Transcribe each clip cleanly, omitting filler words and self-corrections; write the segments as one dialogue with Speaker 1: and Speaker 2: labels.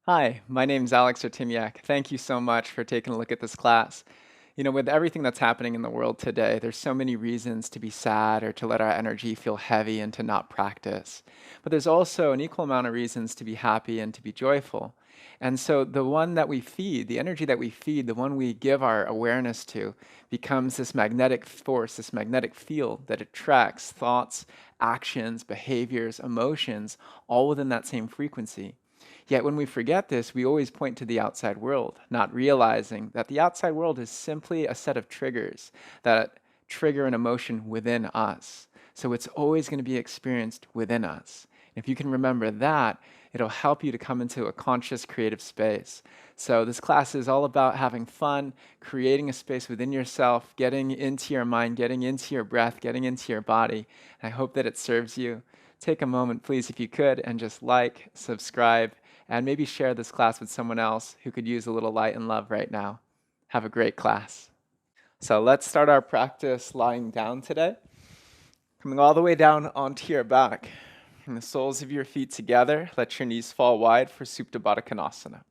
Speaker 1: Hi, my name's Alex Artemiak. Thank you so much for taking a look at this class. With everything that's happening in the world today, there's so many reasons to be sad or to let our energy feel heavy and to not practice. But there's also an equal amount of reasons to be happy and to be joyful. And so the one that we feed, the energy that we feed, the one we give our awareness to, becomes this magnetic force, this magnetic field that attracts thoughts, actions, behaviors, emotions, all within that same frequency. Yet when we forget this, we always point to the outside world, not realizing that the outside world is simply a set of triggers that trigger an emotion within us. So it's always going to be experienced within us. If you can remember that, it'll help you to come into a conscious creative space. So this class is all about having fun, creating a space within yourself, getting into your mind, getting into your breath, getting into your body. And I hope that it serves you. Take a moment, please, if you could, and just like, subscribe, and maybe share this class with someone else who could use a little light and love right now. Have a great class. So let's start our practice lying down today. Coming all the way down onto your back. Bring the soles of your feet together. Let your knees fall wide for Supta Badakanasana.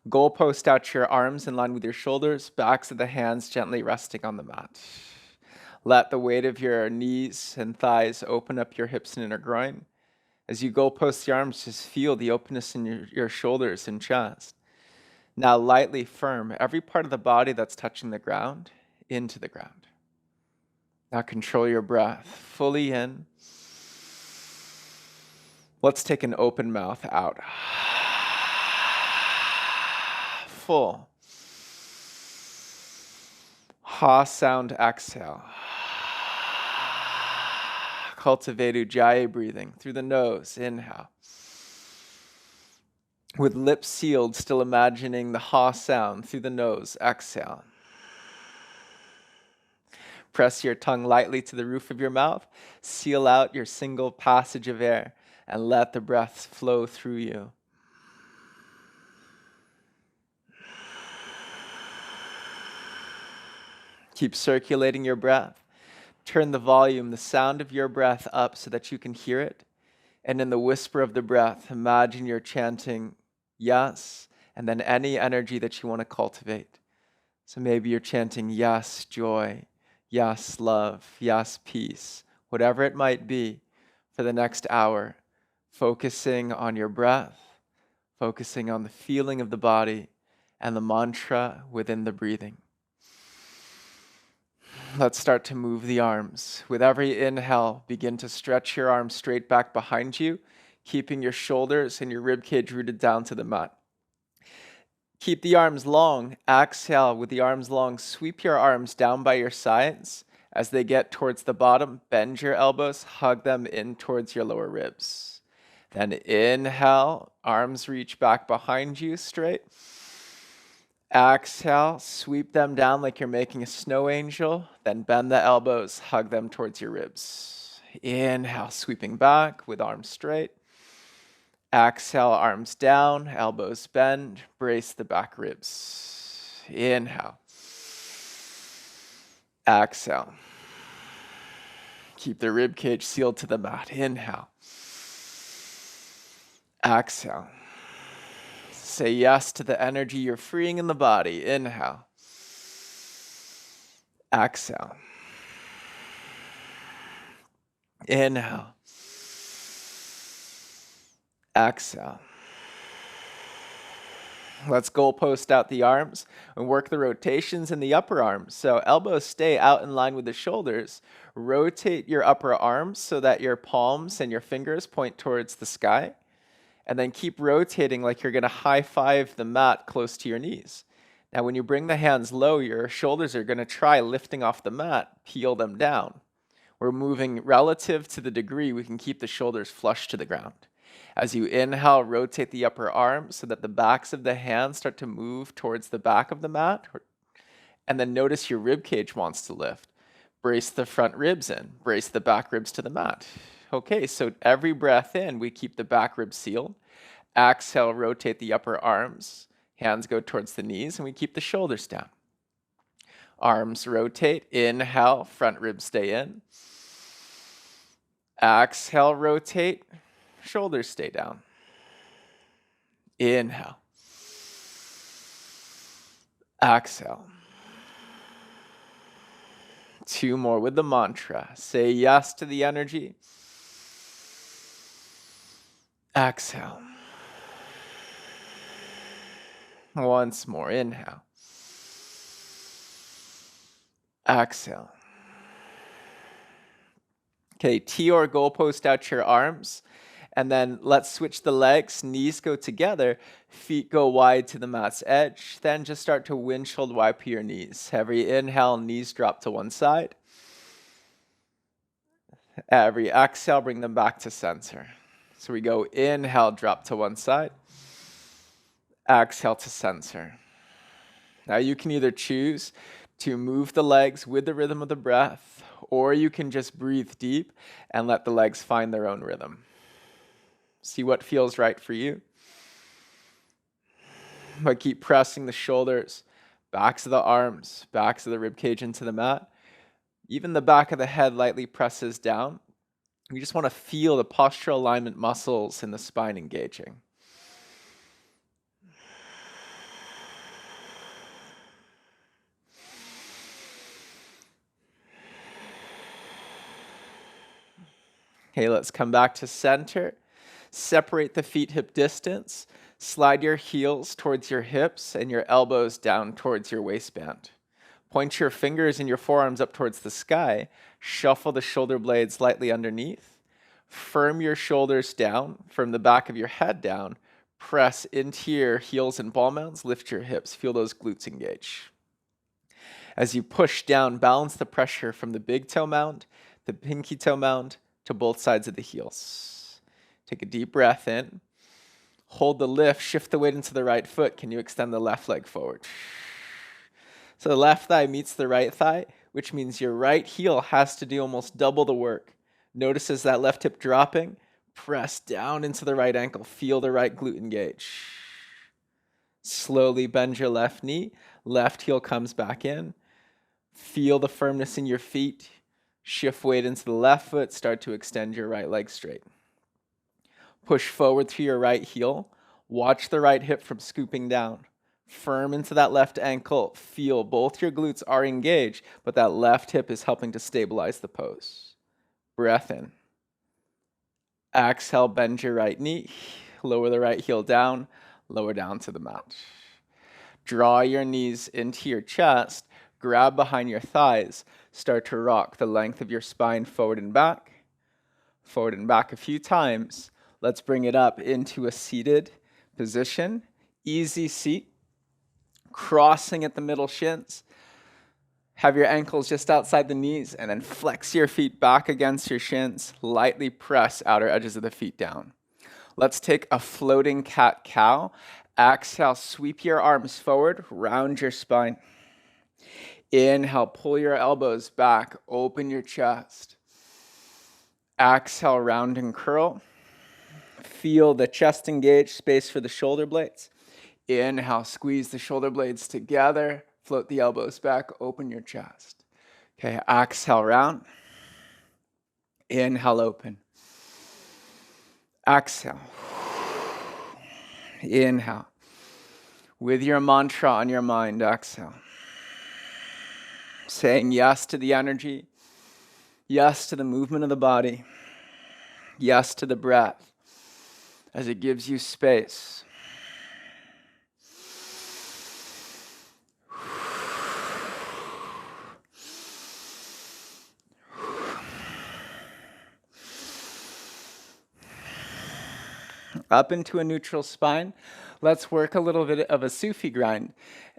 Speaker 1: Goalpost out your arms in line with your shoulders, backs of the hands gently resting on the mat. Let the weight of your knees and thighs open up your hips and inner groin. As you goalpost your arms, just feel the openness in your shoulders and chest. Now lightly firm every part of the body that's touching the ground into the ground. Now control your breath fully in. Let's take an open mouth out. Full. Ha sound exhale. Cultivate Ujjayi breathing through the nose. Inhale. With lips sealed, still imagining the ha sound through the nose. Exhale. Press your tongue lightly to the roof of your mouth. Seal out your single passage of air and let the breath flow through you. Keep circulating your breath. Turn the volume, the sound of your breath up so that you can hear it. And in the whisper of the breath, imagine you're chanting yes, and then any energy that you want to cultivate. So maybe you're chanting yes, joy, yes, love, yes, peace, whatever it might be for the next hour, focusing on your breath, focusing on the feeling of the body and the mantra within the breathing. Let's start to move the arms. With every inhale, begin to stretch your arms straight back behind you, keeping your shoulders and your ribcage rooted down to the mat. Keep the arms long. Exhale with the arms long. Sweep your arms down by your sides. As they get towards the bottom, bend your elbows, hug them in towards your lower ribs. Then inhale, arms reach back behind you straight. Exhale, sweep them down like you're making a snow angel. Then bend the elbows, hug them towards your ribs. Inhale, sweeping back with arms straight. Exhale, arms down, elbows bend, brace the back ribs. Inhale. Exhale. Keep the rib cage sealed to the mat. Inhale. Exhale. Say yes to the energy you're freeing in the body. Inhale. Exhale. Inhale. Exhale. Let's goalpost out the arms and work the rotations in the upper arms. So elbows stay out in line with the shoulders. Rotate your upper arms so that your palms and your fingers point towards the sky. And then keep rotating like you're going to high five the mat close to your knees. Now, when you bring the hands low, your shoulders are going to try lifting off the mat, peel them down. We're moving relative to the degree we can keep the shoulders flush to the ground. As you inhale, rotate the upper arm so that the backs of the hands start to move towards the back of the mat. And then notice your rib cage wants to lift. Brace the front ribs in. Brace the back ribs to the mat. Okay, so every breath in, we keep the back ribs sealed. Exhale, rotate the upper arms. Hands go towards the knees, and we keep the shoulders down. Arms rotate. Inhale, front ribs stay in. Exhale, rotate. Shoulders stay down. Inhale. Exhale. 2 more with the mantra. Say yes to the energy. Exhale. Once more. Inhale. Exhale. Okay, T or goalpost out your arms. And then let's switch the legs. Knees go together. Feet go wide to the mat's edge. Then just start to windshield wipe your knees. Every inhale, knees drop to one side. Every exhale, bring them back to center. So we go inhale, drop to one side. Exhale to center. Now you can either choose to move the legs with the rhythm of the breath, or you can just breathe deep and let the legs find their own rhythm. See what feels right for you. But keep pressing the shoulders, backs of the arms, backs of the ribcage into the mat. Even the back of the head lightly presses down. We just want to feel the postural alignment muscles in the spine engaging. Okay, let's come back to center. Separate the feet hip distance. Slide your heels towards your hips and your elbows down towards your waistband. Point your fingers and your forearms up towards the sky. Shuffle the shoulder blades lightly underneath. Firm your shoulders down from the back of your head down. Press into your heels and ball mounds. Lift your hips. Feel those glutes engage. As you push down, balance the pressure from the big toe mound, the pinky toe mound, to both sides of the heels. Take a deep breath in. Hold the lift. Shift the weight into the right foot. Can you extend the left leg forward? So the left thigh meets the right thigh, which means your right heel has to do almost double the work. Notice as that left hip dropping, press down into the right ankle. Feel the right glute engage. Slowly bend your left knee. Left heel comes back in. Feel the firmness in your feet. Shift weight into the left foot. Start to extend your right leg straight. Push forward through your right heel. Watch the right hip from scooping down. Firm into that left ankle. Feel both your glutes are engaged, but that left hip is helping to stabilize the pose. Breath in. Exhale, bend your right knee. Lower the right heel down. Lower down to the mat. Draw your knees into your chest. Grab behind your thighs. Start to rock the length of your spine forward and back. Forward and back a few times. Let's bring it up into a seated position. Easy seat. Crossing at the middle shins. Have your ankles just outside the knees and then flex your feet back against your shins. Lightly press outer edges of the feet down. Let's take a floating cat-cow. Exhale, sweep your arms forward, round your spine. Inhale, pull your elbows back, open your chest. Exhale, round and curl. Feel the chest engage, space for the shoulder blades. Inhale, squeeze the shoulder blades together. Float the elbows back, open your chest. Okay, exhale, round. Inhale, open. Exhale. Inhale. With your mantra on your mind, exhale. Saying yes to the energy, yes to the movement of the body, yes to the breath as it gives you space. Up into a neutral spine. Let's work a little bit of a Sufi grind.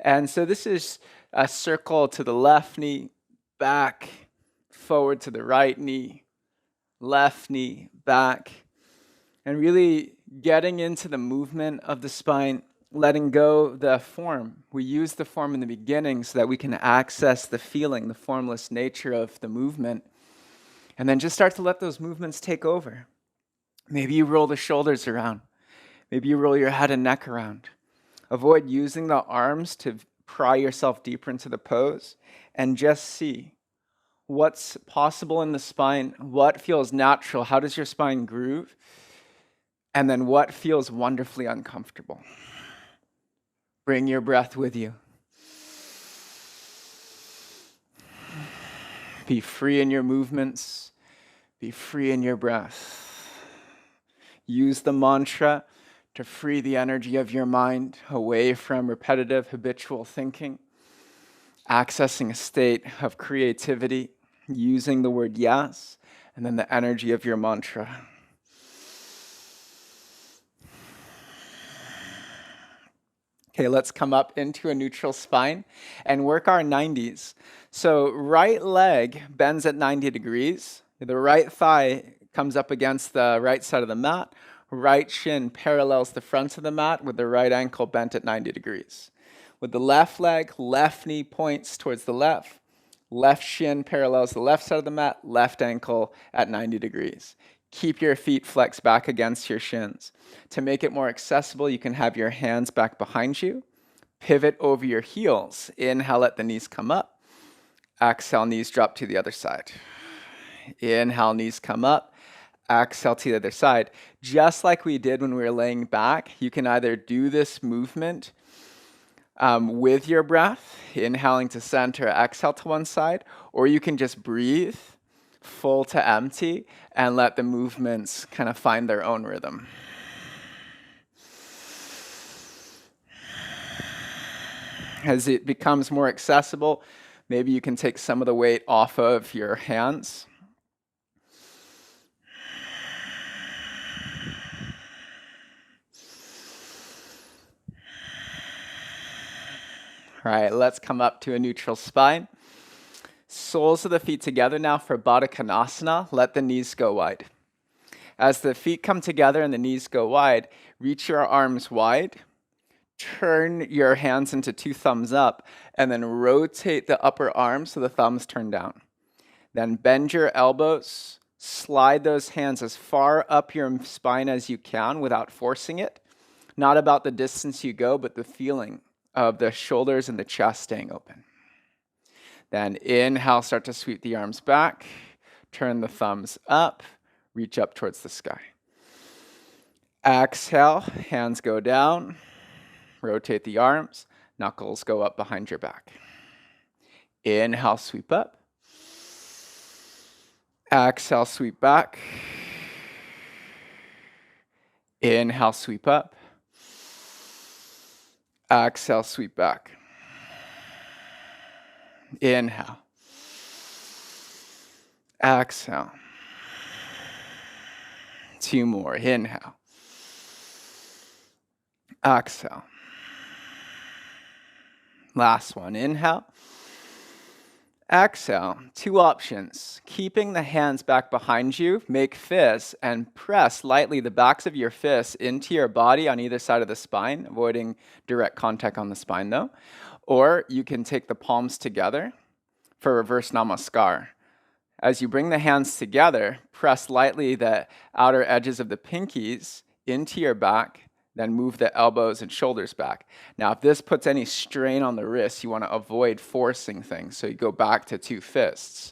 Speaker 1: And so this is a circle to the left knee, back, forward to the right knee, left knee, back, and really getting into the movement of the spine, letting go the form. We use the form in the beginning so that we can access the feeling, the formless nature of the movement, and then just start to let those movements take over. Maybe you roll the shoulders around. Maybe you roll your head and neck around. Avoid using the arms to pry yourself deeper into the pose, and just see what's possible in the spine, what feels natural, how does your spine groove, And then what feels wonderfully uncomfortable? Bring your breath with you. Be free in your movements. Be free in your breath. Use the mantra to free the energy of your mind away from repetitive, habitual thinking, accessing a state of creativity, using the word yes, and then the energy of your mantra. Okay, let's come up into a neutral spine and work our 90s. So right leg bends at 90 degrees. The right thigh comes up against the right side of the mat. Right shin parallels the front of the mat with the right ankle bent at 90 degrees. With the left leg, left knee points towards the left. Left shin parallels the left side of the mat, left ankle at 90 degrees. Keep your feet flexed back against your shins. To make it more accessible, you can have your hands back behind you. Pivot over your heels. Inhale, let the knees come up. Exhale, knees drop to the other side. Inhale, knees come up. Exhale to the other side. Just like we did when we were laying back, you can either do this movement with your breath, inhaling to center, exhale to one side, or you can just breathe full to empty and let the movements kind of find their own rhythm. As it becomes more accessible, maybe you can take some of the weight off of your hands. All right, let's come up to a neutral spine. Soles of the feet together now for Badakanasana. Let the knees go wide. As the feet come together and the knees go wide, reach your arms wide. Turn your hands into two thumbs up, and then rotate the upper arm so the thumbs turn down. Then bend your elbows. Slide those hands as far up your spine as you can without forcing it. Not about the distance you go, but the feeling of the shoulders and the chest staying open. Then inhale, start to sweep the arms back, turn the thumbs up, reach up towards the sky. Exhale, hands go down, rotate the arms, knuckles go up behind your back. Inhale, sweep up. Exhale, sweep back. Inhale, sweep up. Exhale, sweep back. Inhale. Exhale. Two more. Inhale. Exhale. Last one. Inhale. Exhale. Two options. Keeping the hands back behind you, make fists and press lightly the backs of your fists into your body on either side of the spine, avoiding direct contact on the spine though. Or you can take the palms together for reverse Namaskar. As you bring the hands together, press lightly the outer edges of the pinkies into your back, then move the elbows and shoulders back. Now, if this puts any strain on the wrists, you want to avoid forcing things, so you go back to two fists.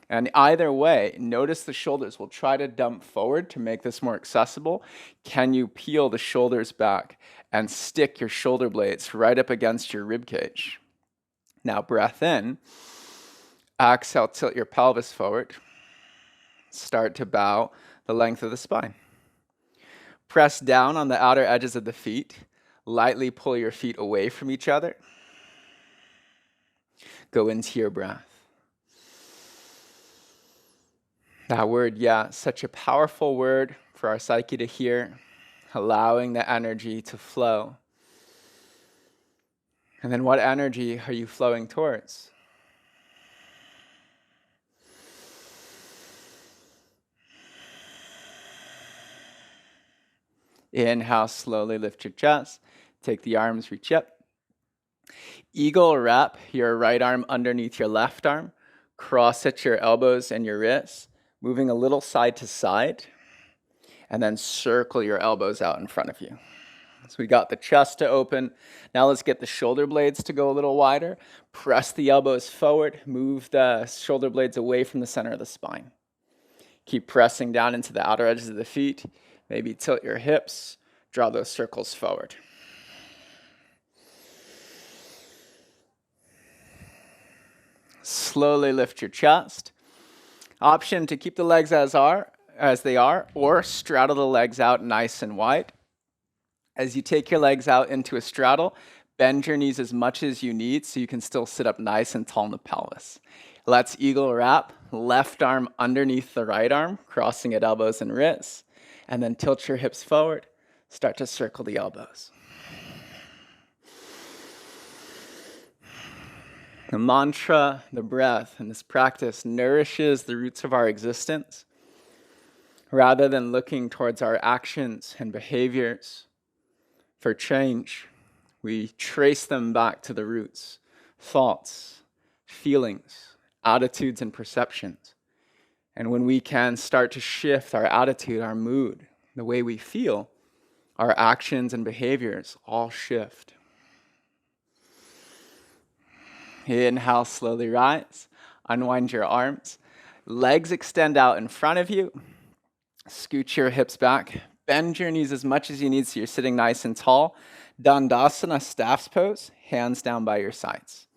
Speaker 1: And either way, notice the shoulders. We'll try to dump forward to make this more accessible. Can you peel the shoulders back and stick your shoulder blades right up against your rib cage? Now, breath in. Exhale, tilt your pelvis forward. Start to bow the length of the spine. Press down on the outer edges of the feet. Lightly pull your feet away from each other. Go into your breath. That word, yeah, such a powerful word for our psyche to hear, allowing the energy to flow. And then what energy are you flowing towards? Inhale, slowly lift your chest. Take the arms, reach up. Eagle wrap your right arm underneath your left arm. Cross at your elbows and your wrists, moving a little side to side. And then circle your elbows out in front of you. So we got the chest to open. Now let's get the shoulder blades to go a little wider. Press the elbows forward. Move the shoulder blades away from the center of the spine. Keep pressing down into the outer edges of the feet. Maybe tilt your hips, draw those circles forward. Slowly lift your chest. Option to keep the legs as they are, or straddle the legs out nice and wide. As you take your legs out into a straddle, bend your knees as much as you need so you can still sit up nice and tall in the pelvis. Let's eagle wrap, left arm underneath the right arm, crossing at elbows and wrists, and then tilt your hips forward. Start to circle the elbows. The mantra, the breath, and this practice nourishes the roots of our existence. Rather than looking towards our actions and behaviors for change, we trace them back to the roots, thoughts, feelings, attitudes, and perceptions. And when we can start to shift our attitude, our mood, the way we feel, our actions and behaviors all shift. Inhale, slowly rise. Unwind your arms. Legs extend out in front of you. Scoot your hips back. Bend your knees as much as you need so you're sitting nice and tall. Dandasana, staff's pose, hands down by your sides.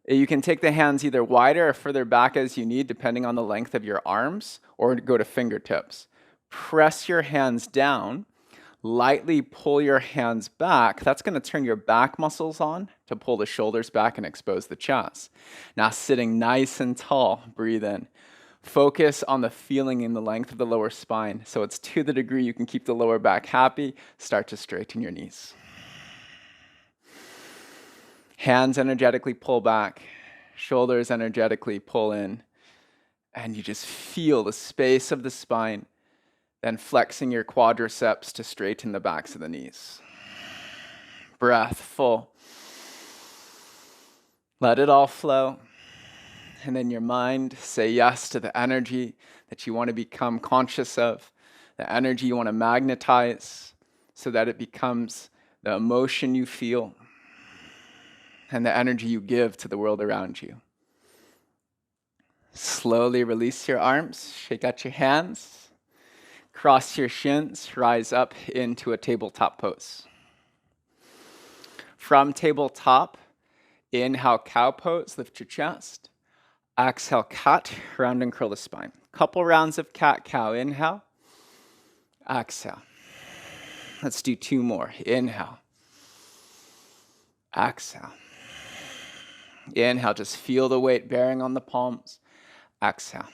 Speaker 1: You can take the hands either wider or further back as you need, depending on the length of your arms, or go to fingertips. Press your hands down. Lightly pull your hands back. That's going to turn your back muscles on to pull the shoulders back and expose the chest. Now sitting nice and tall, breathe in. Focus on the feeling in the length of the lower spine. So it's to the degree you can keep the lower back happy, start to straighten your knees. Hands energetically pull back, shoulders energetically pull in, and you just feel the space of the spine, then flexing your quadriceps to straighten the backs of the knees. Breath full. Let it all flow. And then your mind, say yes to the energy that you want to become conscious of, the energy you want to magnetize so that it becomes the emotion you feel and the energy you give to the world around you. Slowly release your arms, shake out your hands, cross your shins, rise up into a tabletop pose. From tabletop, inhale, cow pose, lift your chest. Exhale, cat, round and curl the spine. Couple rounds of cat-cow. Inhale, exhale. Let's do two more. Inhale, exhale. Inhale, just feel the weight bearing on the palms. Exhale.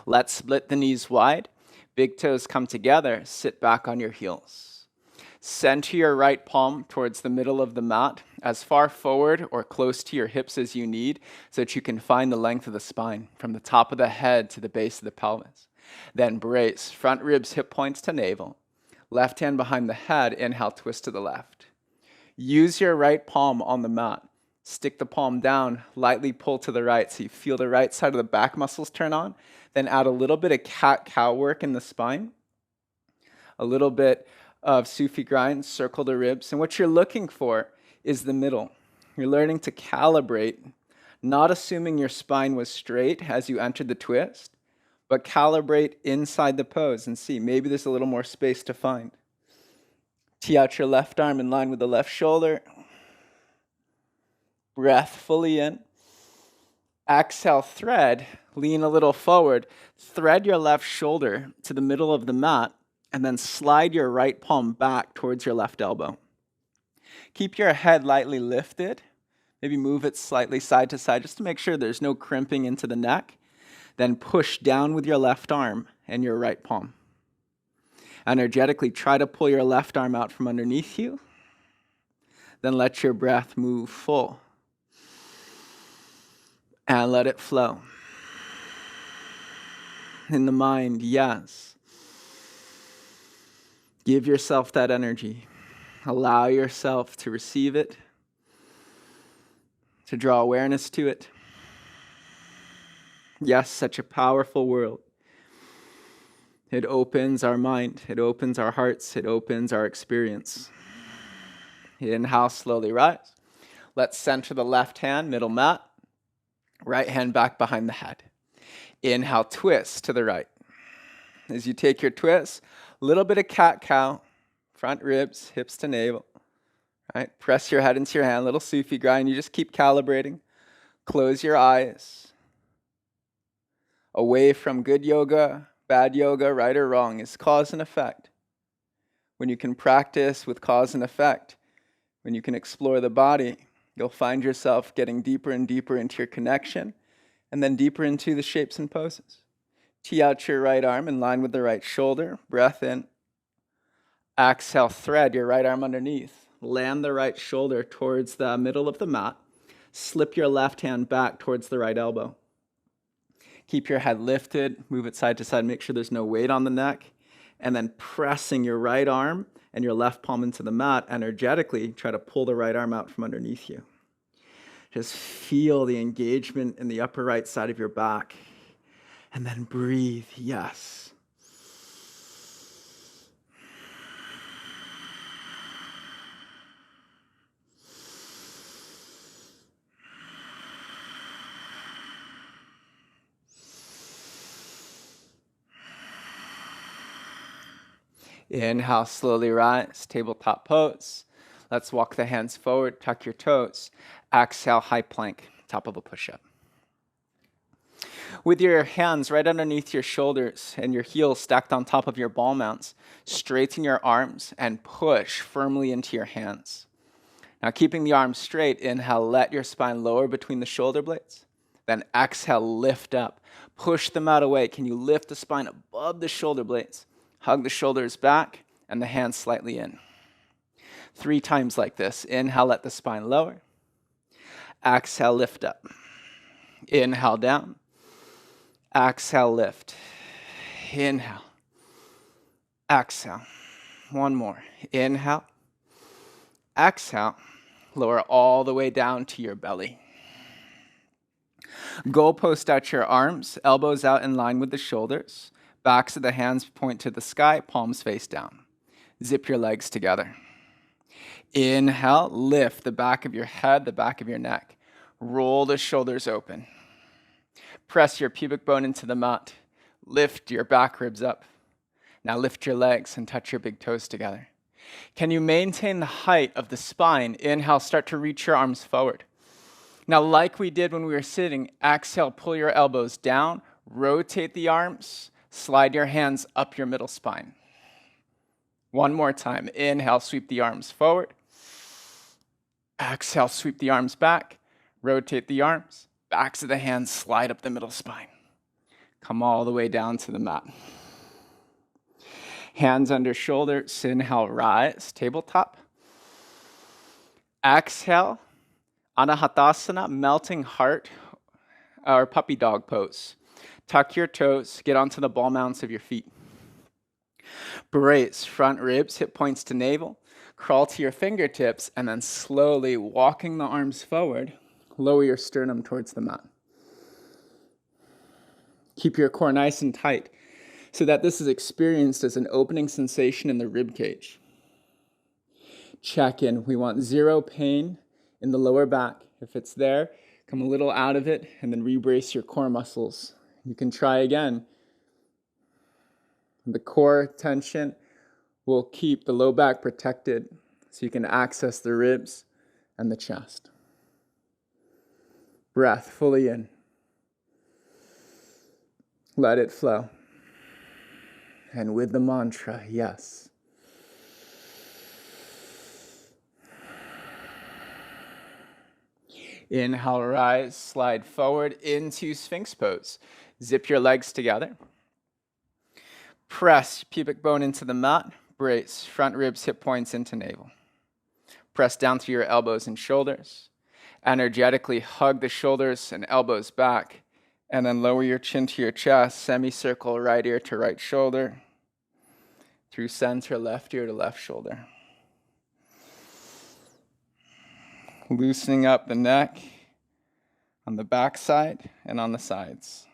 Speaker 1: Let's split the knees wide. Big toes come together. Sit back on your heels. Center your right palm towards the middle of the mat, as far forward or close to your hips as you need, so that you can find the length of the spine from the top of the head to the base of the pelvis. Then brace, front ribs, hip points to navel. Left hand behind the head, inhale, twist to the left. Use your right palm on the mat. Stick the palm down, lightly pull to the right so you feel the right side of the back muscles turn on. Then add a little bit of cat-cow work in the spine. A little bit of Sufi Grind, circle the ribs. And what you're looking for is the middle. You're learning to calibrate, not assuming your spine was straight as you entered the twist, but calibrate inside the pose and see, maybe there's a little more space to find. Tee out your left arm in line with the left shoulder. Breath fully in. Exhale, thread, lean a little forward. Thread your left shoulder to the middle of the mat, and then slide your right palm back towards your left elbow. Keep your head lightly lifted. Maybe move it slightly side to side just to make sure there's no crimping into the neck. Then push down with your left arm and your right palm. Energetically, try to pull your left arm out from underneath you. Then let your breath move full. And let it flow. In the mind, yes. Give yourself that energy. Allow yourself to receive it, to draw awareness to it. Yes, such a powerful world. It opens our mind, it opens our hearts, it opens our experience. Inhale, slowly rise. Let's center the left hand, middle mat. Right hand back behind the head. Inhale, twist to the right. As you take your twist, a little bit of cat-cow, front ribs, hips to navel. Right? Press your head into your hand, little Sufi grind. You just keep calibrating. Close your eyes. Away from good yoga, bad yoga, right or wrong, is cause and effect. When you can practice with cause and effect, when you can explore the body, you'll find yourself getting deeper and deeper into your connection, and then deeper into the shapes and poses. Tee out your right arm in line with the right shoulder. Breath in. Exhale, thread your right arm underneath. Land the right shoulder towards the middle of the mat. Slip your left hand back towards the right elbow. Keep your head lifted, move it side to side, make sure there's no weight on the neck, and then pressing your right arm and your left palm into the mat, energetically try to pull the right arm out from underneath you. Just feel the engagement in the upper right side of your back, and then breathe, yes. Inhale, slowly rise, tabletop pose. Let's walk the hands forward, tuck your toes. Exhale, high plank, top of a push-up. With your hands right underneath your shoulders and your heels stacked on top of your ball mounts, straighten your arms and push firmly into your hands. Now, keeping the arms straight, inhale, let your spine lower between the shoulder blades. Then exhale, lift up. Push them out away. Can you lift the spine above the shoulder blades? Hug the shoulders back and the hands slightly in. 3 times like this. Inhale, let the spine lower. Exhale, lift up. Inhale, down. Exhale, lift. Inhale. Exhale. One more. Inhale. Exhale. Lower all the way down to your belly. Goalpost out your arms, elbows out in line with the shoulders. Backs of the hands point to the sky, palms face down. Zip your legs together. Inhale, lift the back of your head, the back of your neck. Roll the shoulders open. Press your pubic bone into the mat. Lift your back ribs up. Now lift your legs and touch your big toes together. Can you maintain the height of the spine? Inhale, start to reach your arms forward. Now, like we did when we were sitting, exhale, pull your elbows down, rotate the arms, slide your hands up your middle spine. One more time. Inhale, sweep the arms forward. Exhale, sweep the arms back. Rotate the arms. Backs of the hands slide up the middle spine. Come all the way down to the mat. Hands under shoulders. Inhale, rise, tabletop. Exhale, Anahatasana, melting heart, or puppy dog pose. Tuck your toes, get onto the ball mounts of your feet. Brace, front ribs, hip points to navel. Crawl to your fingertips, and then slowly walking the arms forward, lower your sternum towards the mat. Keep your core nice and tight so that this is experienced as an opening sensation in the rib cage. Check in. We want 0 pain in the lower back. If it's there, come a little out of it and then rebrace your core muscles. You can try again. The core tension will keep the low back protected so you can access the ribs and the chest. Breath fully in. Let it flow. And with the mantra, yes. Inhale, rise, slide forward into Sphinx Pose. Zip your legs together. Press pubic bone into the mat. Brace, front ribs, hip points into navel. Press down through your elbows and shoulders. Energetically hug the shoulders and elbows back. And then lower your chin to your chest. Semicircle right ear to right shoulder. Through center, left ear to left shoulder. Loosening up the neck on the back side and on the sides.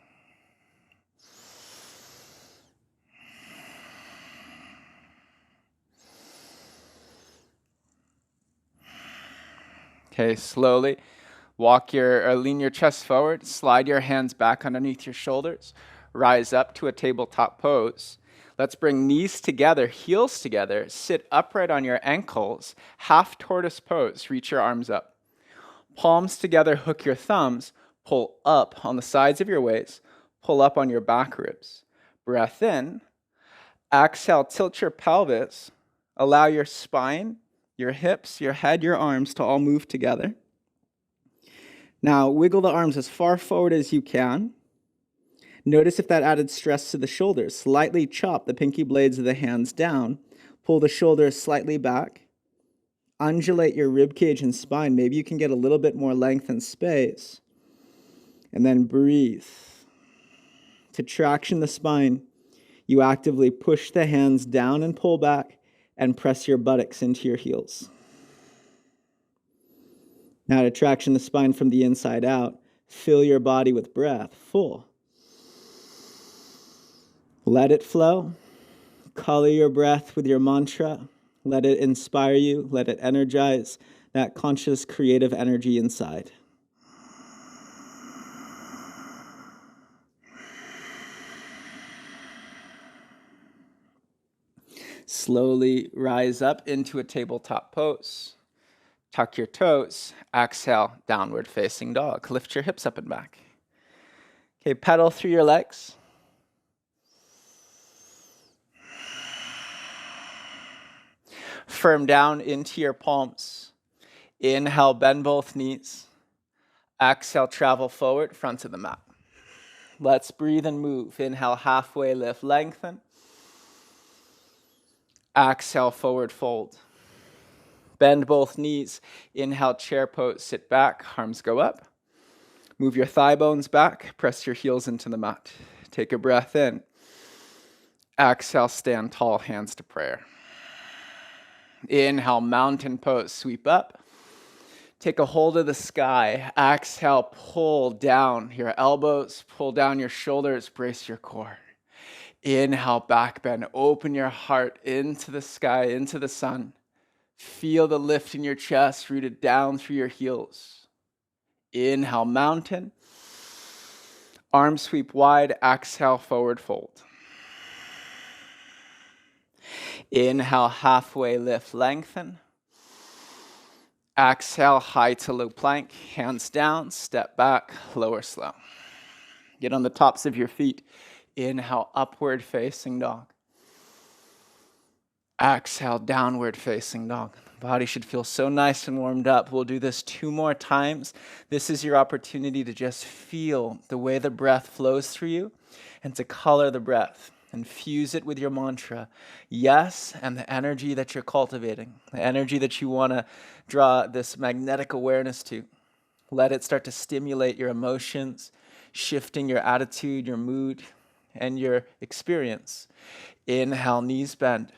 Speaker 1: Okay, slowly lean your chest forward, slide your hands back underneath your shoulders, rise up to a tabletop pose, Let's bring knees together, heels together, sit upright on your ankles, half tortoise pose, reach your arms up. Palms together, hook your thumbs, pull up on the sides of your waist, pull up on your back ribs. Breath in, exhale, tilt your pelvis, allow your spine, your hips, your head, your arms to all move together. Now wiggle the arms as far forward as you can. Notice if that added stress to the shoulders. Slightly chop the pinky blades of the hands down. Pull the shoulders slightly back. Undulate your rib cage and spine. Maybe you can get a little bit more length and space. And then breathe. To traction the spine, you actively push the hands down and pull back and press your buttocks into your heels. Now to traction the spine from the inside out, fill your body with breath, full. Let it flow. Color your breath with your mantra. Let it inspire you. Let it energize that conscious, creative energy inside. Slowly rise up into a tabletop pose. Tuck your toes. Exhale, downward facing dog. Lift your hips up and back. Okay, pedal through your legs. Firm down into your palms. Inhale, bend both knees. Exhale, travel forward, front of the mat. Let's breathe and move. Inhale, halfway lift, lengthen. Exhale, forward fold. Bend both knees. Inhale, chair pose, sit back, arms go up. Move your thigh bones back, press your heels into the mat. Take a breath in. Exhale, stand tall, hands to prayer. Inhale, mountain pose, sweep up. Take a hold of the sky. Exhale, pull down your elbows, pull down your shoulders, brace your core. Inhale, back bend, open your heart into the sky, into the sun. Feel the lift in your chest, rooted down through your heels. Inhale, mountain. Arms sweep wide, exhale, forward fold. Inhale, halfway lift, lengthen. Exhale, high to low plank, hands down, step back, lower slow. Get on the tops of your feet. Inhale, upward facing dog. Exhale, downward facing dog. Body should feel so nice and warmed up. We'll do this 2 more times. This is your opportunity to just feel the way the breath flows through you and to color the breath. Infuse it with your mantra, yes, and the energy that you're cultivating, the energy that you want to draw this magnetic awareness to. Let it start to stimulate your emotions, shifting your attitude, your mood, and your experience. Inhale, knees bend.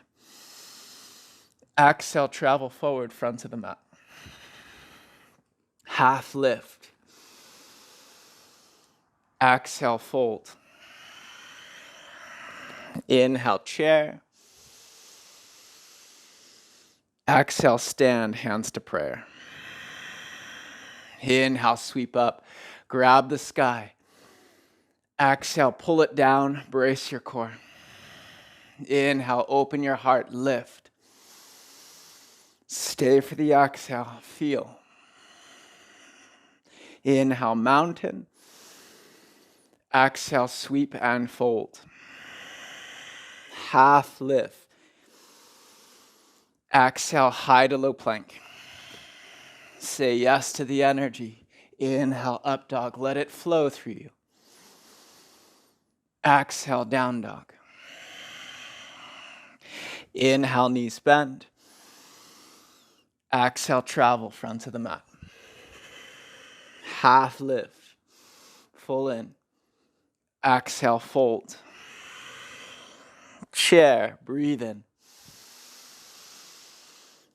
Speaker 1: Exhale, travel forward, front of the mat. Half lift. Exhale, fold. Inhale, chair. Exhale, stand, hands to prayer. Inhale, sweep up, grab the sky. Exhale, pull it down, brace your core. Inhale, open your heart, lift. Stay for the exhale, feel. Inhale, mountain. Exhale, sweep and fold. Half lift. Exhale, high to low plank. Say yes to the energy. Inhale, up dog. Let it flow through you. Exhale, down dog. Inhale, knees bend. Exhale, travel front of the mat. Half lift. Full in. Exhale, fold. Chair, breathe in.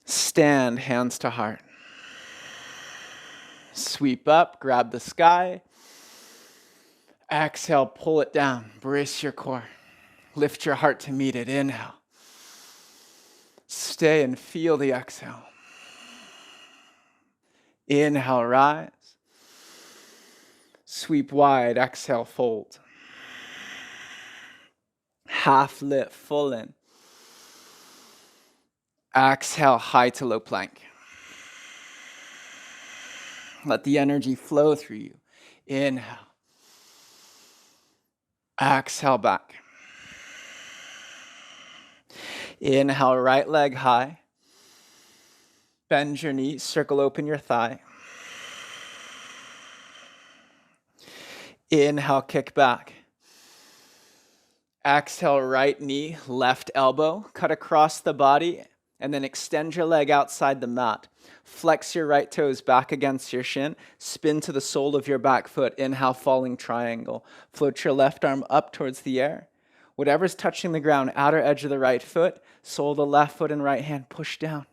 Speaker 1: Stand, hands to heart. Sweep up, grab the sky. Exhale, pull it down, brace your core. Lift your heart to meet it, inhale. Stay and feel the exhale. Inhale, rise. Sweep wide, exhale, fold. Half lift, full in. Exhale, high to low plank. Let the energy flow through you. Inhale. Exhale back. Inhale, right leg high. Bend your knees, circle open your thigh. Inhale, kick back. Exhale, right knee, left elbow, cut across the body, and then extend your leg outside the mat. Flex your right toes back against your shin. Spin to the sole of your back foot. Inhale, falling triangle. Float your left arm up towards the air. Whatever's touching the ground, outer edge of the right foot, sole of the left foot and right hand, push down.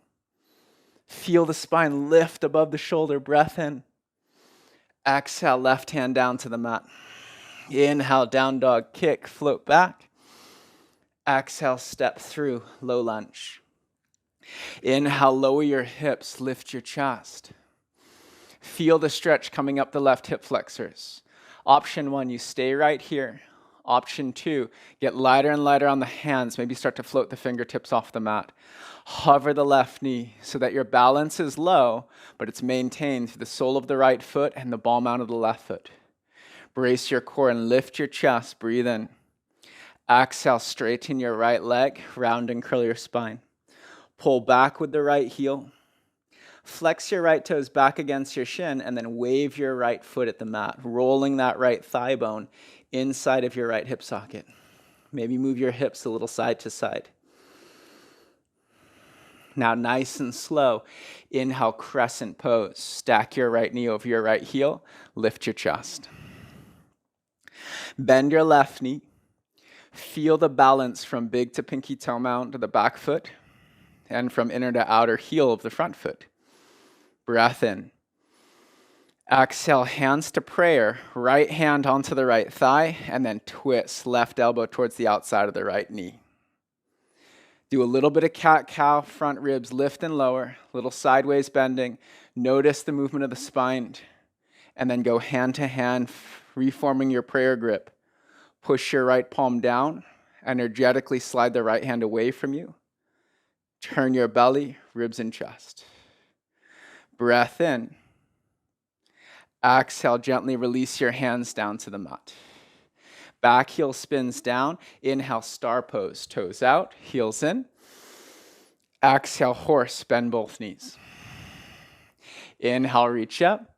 Speaker 1: Feel the spine lift above the shoulder, breath in. Exhale, left hand down to the mat. Inhale, down dog, kick, float back. Exhale, step through, low lunge. Inhale, lower your hips, lift your chest. Feel the stretch coming up the left hip flexors. Option 1, you stay right here. Option 2, get lighter and lighter on the hands. Maybe start to float the fingertips off the mat. Hover the left knee so that your balance is low, but it's maintained through the sole of the right foot and the ball mount of the left foot. Brace your core and lift your chest. Breathe in. Exhale, straighten your right leg, round and curl your spine. Pull back with the right heel. Flex your right toes back against your shin and then wave your right foot at the mat, rolling that right thigh bone inside of your right hip socket. Maybe move your hips a little side to side. Now, nice and slow, inhale, Crescent Pose. Stack your right knee over your right heel. Lift your chest. Bend your left knee. Feel the balance from big to pinky toe mound to the back foot and from inner to outer heel of the front foot. Breath in. Exhale, hands to prayer. Right hand onto the right thigh and then twist left elbow towards the outside of the right knee. Do a little bit of cat-cow, front ribs lift and lower, little sideways bending. Notice the movement of the spine and then go hand to hand, reforming your prayer grip. Push your right palm down, energetically slide the right hand away from you. Turn your belly, ribs and chest. Breath in. Exhale, gently release your hands down to the mat. Back heel spins down. Inhale, star pose. Toes out, heels in. Exhale, horse, bend both knees. Inhale, reach up.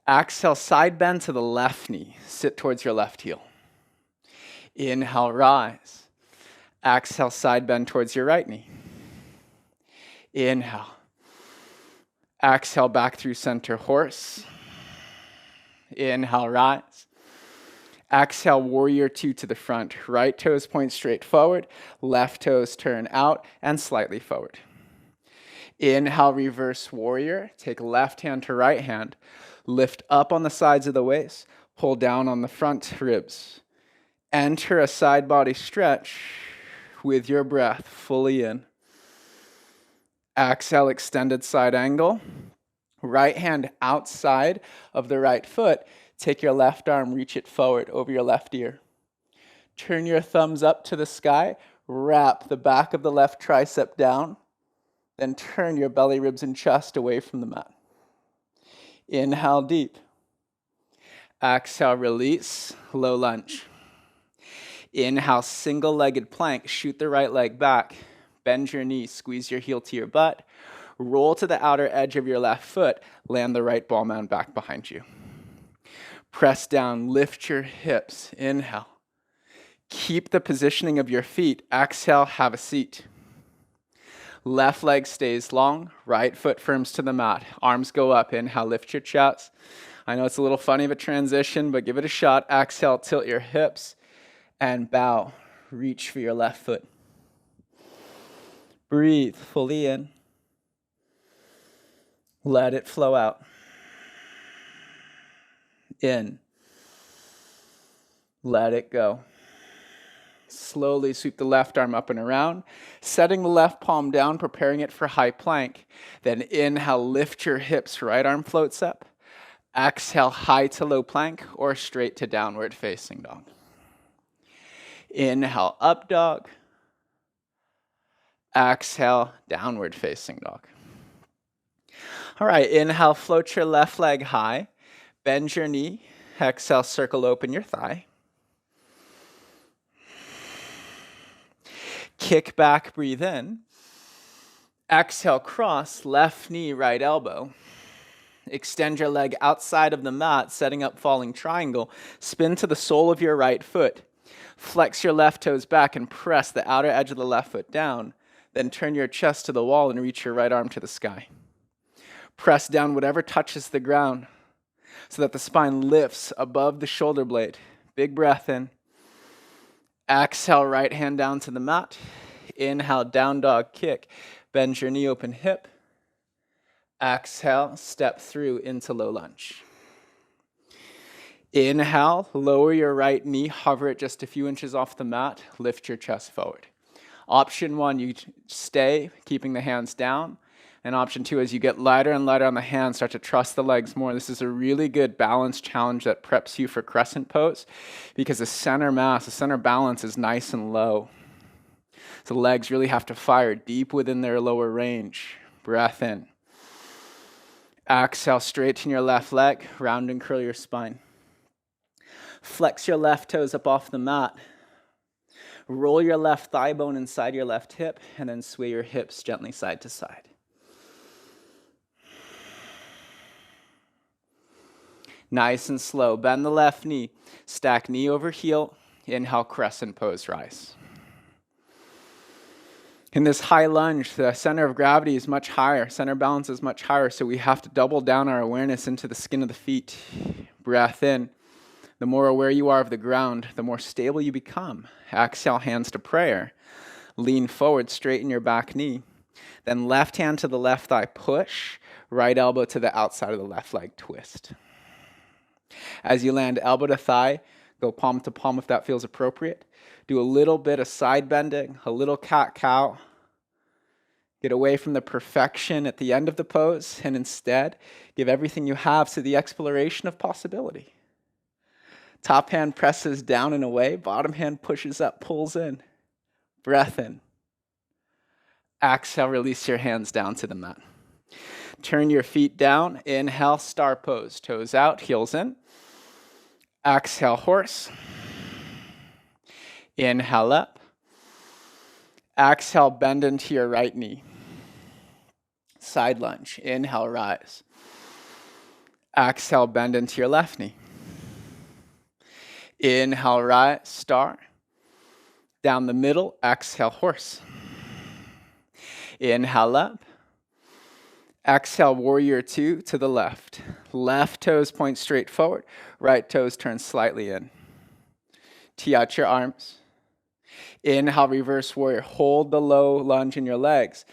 Speaker 1: Exhale, side bend to the left knee. Sit towards your left heel. Inhale, rise. Exhale, side bend towards your right knee. Inhale. Exhale, back through center, horse. Inhale, rise. Exhale, warrior 2 to the front. Right toes point straight forward. Left toes turn out and slightly forward. Inhale, reverse warrior. Take left hand to right hand. Lift up on the sides of the waist. Pull down on the front ribs. Enter a side body stretch with your breath fully in. Exhale, extended side angle. Right hand outside of the right foot. Take your left arm, reach it forward over your left ear. Turn your thumbs up to the sky. Wrap the back of the left tricep down. Then turn your belly, ribs, and chest away from the mat. Inhale deep. Exhale, release, low lunge. Inhale, single-legged plank. Shoot the right leg back. Bend your knee, squeeze your heel to your butt. Roll to the outer edge of your left foot. Land the right ball mound back behind you. Press down, lift your hips. Inhale. Keep the positioning of your feet. Exhale, have a seat. Left leg stays long, right foot firms to the mat. Arms go up. Inhale, lift your chest. I know it's a little funny of a transition, but give it a shot. Exhale, tilt your hips and bow. Reach for your left foot. Breathe fully in. Let it flow out. In. Let it go. Slowly sweep the left arm up and around, setting the left palm down, preparing it for high plank. Then inhale, lift your hips, right arm floats up. Exhale, high to low plank or straight to downward facing dog. Inhale, up dog. Exhale, downward facing dog. All right, inhale, float your left leg high. Bend your knee. Exhale, circle open your thigh. Kick back, breathe in. Exhale, cross, left knee, right elbow. Extend your leg outside of the mat, setting up falling triangle. Spin to the sole of your right foot. Flex your left toes back and press the outer edge of the left foot down. Then turn your chest to the wall and reach your right arm to the sky. Press down whatever touches the ground so that the spine lifts above the shoulder blade. Big breath in. Exhale, right hand down to the mat. Inhale, down dog kick. Bend your knee, open hip. Exhale, step through into low lunge. Inhale, lower your right knee, hover it just a few inches off the mat, lift your chest forward. Option 1, you stay, keeping the hands down. And option 2, as you get lighter and lighter on the hands, start to trust the legs more. This is a really good balance challenge that preps you for Crescent Pose because the center mass, the center balance is nice and low. So the legs really have to fire deep within their lower range. Breath in. Exhale, straighten your left leg, round and curl your spine. Flex your left toes up off the mat. Roll your left thigh bone inside your left hip, and then sway your hips gently side to side. Nice and slow. Bend the left knee. Stack knee over heel. Inhale, Crescent Pose, rise. In this high lunge, the center of gravity is much higher. Center balance is much higher, so we have to double down our awareness into the skin of the feet. Breath in. The more aware you are of the ground, the more stable you become. Exhale, hands to prayer. Lean forward, straighten your back knee. Then left hand to the left thigh, push. Right elbow to the outside of the left leg, twist. As you land elbow to thigh, go palm to palm if that feels appropriate. Do a little bit of side bending, a little cat-cow. Get away from the perfection at the end of the pose, and instead, give everything you have to the exploration of possibility. Top hand presses down and away, bottom hand pushes up, pulls in. Breath in. Exhale, release your hands down to the mat. Turn your feet down, inhale, star pose, toes out, heels in. Exhale, horse. Inhale up. Exhale, bend into your right knee. Side lunge. Inhale, rise. Exhale, bend into your left knee. Inhale, rise, star. Down the middle, exhale, horse. Inhale up. Exhale, warrior 2 to the left. Left toes point straight forward. Right toes turn slightly in. Tee out your arms. Inhale, reverse warrior. Hold the low lunge in your legs.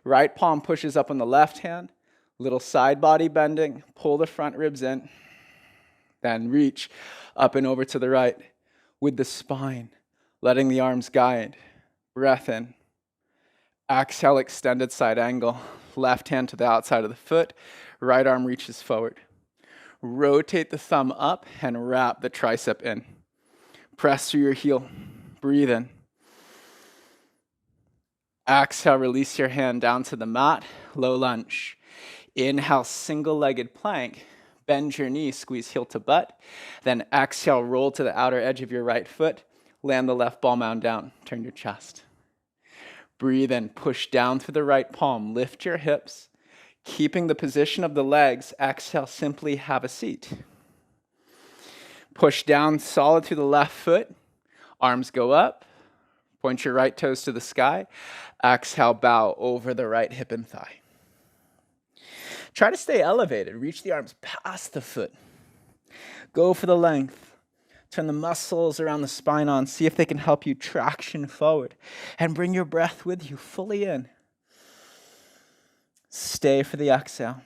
Speaker 1: Right palm pushes up on the left hand. Little side body bending. Pull the front ribs in. Then reach up and over to the right with the spine, letting the arms guide. Breath in. Exhale, extended side angle. Left hand to the outside of the foot. Right arm reaches forward. Rotate the thumb up and wrap the tricep in. Press through your heel. Breathe in. Exhale, release your hand down to the mat. Low lunge. Inhale, single-legged plank. Bend your knee, squeeze heel to butt. Then exhale, roll to the outer edge of your right foot. Land the left ball mound down. Turn your chest. Breathe in, push down through the right palm. Lift your hips. Keeping the position of the legs, exhale, simply have a seat. Push down solid through the left foot. Arms go up. Point your right toes to the sky. Exhale, bow over the right hip and thigh. Try to stay elevated. Reach the arms past the foot. Go for the length. Turn the muscles around the spine on. See if they can help you traction forward. And bring your breath with you fully in. Stay for the exhale.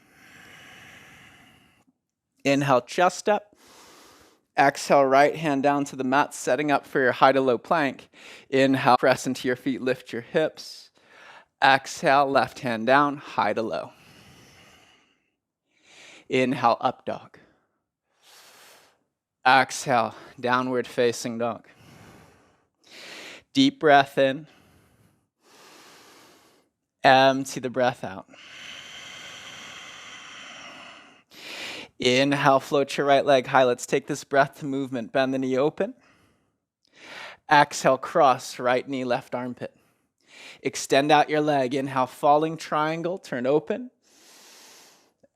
Speaker 1: Inhale, chest up. Exhale, right hand down to the mat, setting up for your high to low plank. Inhale, press into your feet, lift your hips. Exhale, left hand down, high to low. Inhale, up dog. Exhale, downward facing dog. Deep breath in. Empty the breath out. Inhale, float your right leg high. Let's take this breath to movement. Bend the knee open. Exhale, cross, right knee, left armpit. Extend out your leg. Inhale, falling triangle, turn open.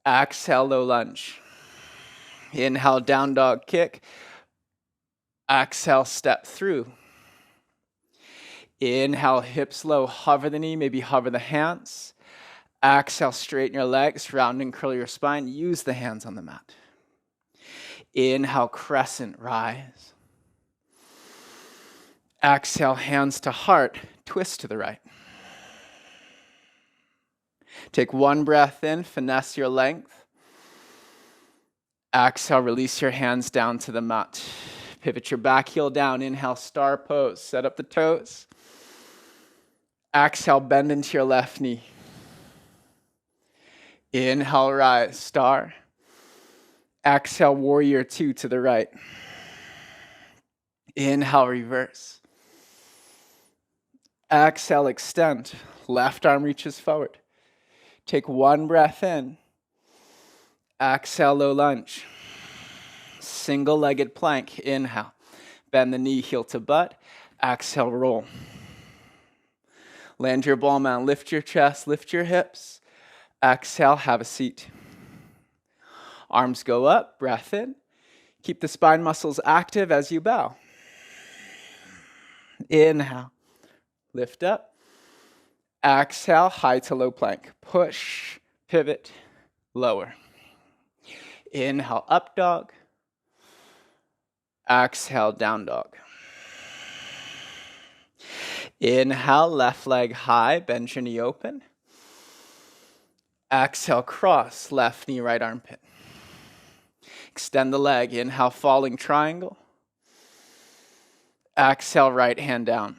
Speaker 1: Exhale, low lunge. Inhale, down dog kick. Exhale, step through. Inhale, hips low, hover the knee, maybe hover the hands. Exhale, straighten your legs, round and curl your spine. Use the hands on the mat. Inhale, crescent, rise. Exhale, hands to heart, twist to the right. Take one breath in, finesse your length. Exhale, release your hands down to the mat. Pivot your back heel down. Inhale, star pose. Set up the toes. Exhale, bend into your left knee. Inhale, rise, star. Exhale, warrior two to the right. Inhale, reverse. Exhale, extend. Left arm reaches forward. Take one breath in. Exhale, low lunge. Single-legged plank. Inhale. Bend the knee, heel to butt. Exhale, roll. Land your ball mound. Lift your chest, lift your hips. Exhale, have a seat. Arms go up, breath in. Keep the spine muscles active as you bow. Inhale, lift up. Exhale, high to low plank. Push, pivot, lower. Inhale, up dog. Exhale, down dog. Inhale, left leg high, bend your knee open. Exhale, cross, left knee, right armpit. Extend the leg. Inhale, falling triangle. Exhale, right hand down.